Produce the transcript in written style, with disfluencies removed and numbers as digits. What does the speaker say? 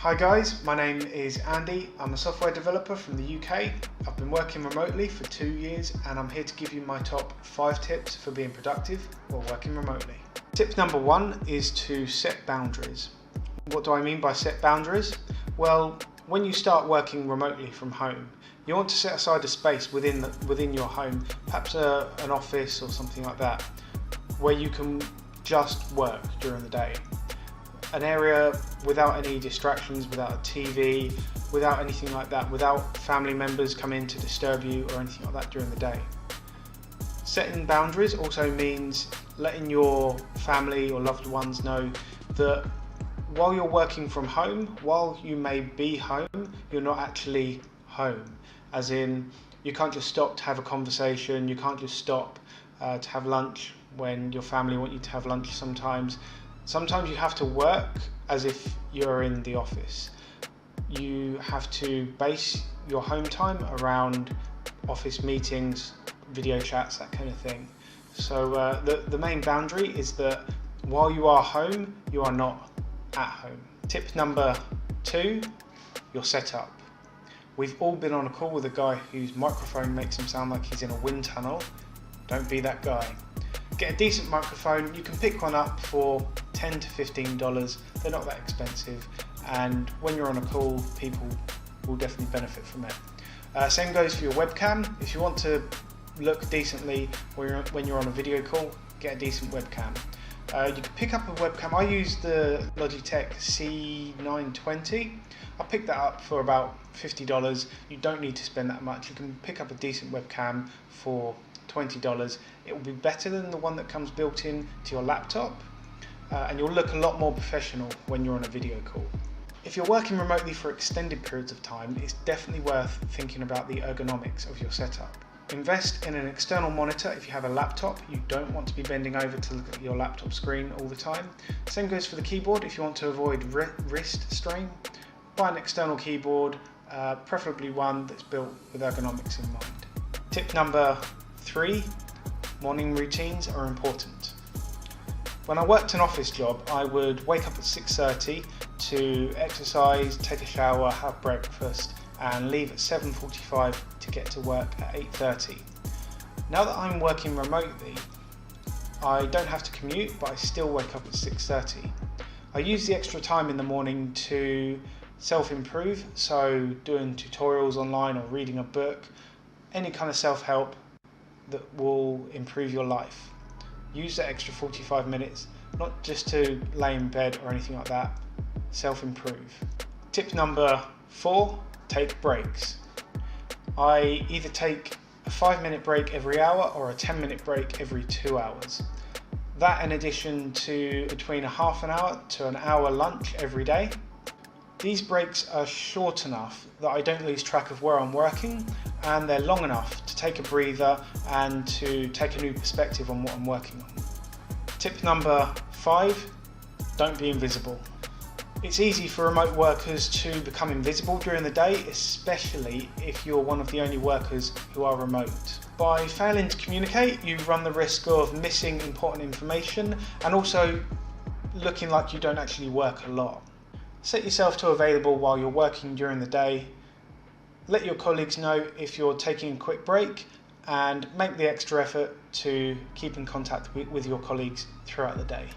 Hi guys, my name is Andy. I'm a software developer from the UK. I've been working remotely for 2 years and I'm here to give you my top 5 tips for being productive while working remotely. Tip number 1 is to set boundaries. What do I mean by set boundaries? Well, when you start working remotely from home, you want to set aside a space within your home, perhaps an office or something like that, where you can just work during the day. An area without any distractions, without a TV, without anything like that, without family members coming to disturb you or anything like that during the day. Setting boundaries also means letting your family or loved ones know that while you're working from home, while you may be home, you're not actually home. As in, you can't just stop to have a conversation, you can't just stop to have lunch when your family want you to have lunch sometimes. Sometimes you have to work as if you're in the office. You have to base your home time around office meetings, video chats, that kind of thing. So the main boundary is that while you are home, you are not at home. Tip number 2, your setup. We've all been on a call with a guy whose microphone makes him sound like he's in a wind tunnel. Don't be that guy. Get a decent microphone. You can pick one up for $10 to $15. They're not that expensive, and when you're on a call, people will definitely benefit from it. Same goes for your webcam. If you want to look decently when you're on a video call, get a decent webcam. You can pick up a webcam. I use the Logitech C920. I picked that up for about $50. You don't need to spend that much. You can pick up a decent webcam for $20. It will be better than the one that comes built in to your laptop, and you'll look a lot more professional when you're on a video call. If you're working remotely for extended periods of time, it's definitely worth thinking about the ergonomics of your setup. Invest in an external monitor if you have a laptop. You don't want to be bending over to look at your laptop screen all the time. Same goes for the keyboard. If you want to avoid wrist strain, buy an external keyboard, preferably one that's built with ergonomics in mind. Tip number 3, morning routines are important. When I worked an office job, I would wake up at 6:30 to exercise, take a shower, have breakfast, and leave at 7:45 to get to work at 8:30. Now that I'm working remotely, I don't have to commute, but I still wake up at 6:30. I use the extra time in the morning to self-improve, so doing tutorials online or reading a book, any kind of self-help that will improve your life. Use that extra 45 minutes, not just to lay in bed or anything like that. Self-improve. Tip number 4, take breaks. I either take a 5-minute break every hour or a 10-minute break every 2 hours. That in addition to between a half an hour to an hour lunch every day. These breaks are short enough that I don't lose track of where I'm working, and they're long enough to take a breather and to take a new perspective on what I'm working on. Tip number 5, don't be invisible. It's easy for remote workers to become invisible during the day, especially if you're one of the only workers who are remote. By failing to communicate, you run the risk of missing important information and also looking like you don't actually work a lot. Set yourself to available while you're working during the day. Let your colleagues know if you're taking a quick break, and make the extra effort to keep in contact with your colleagues throughout the day.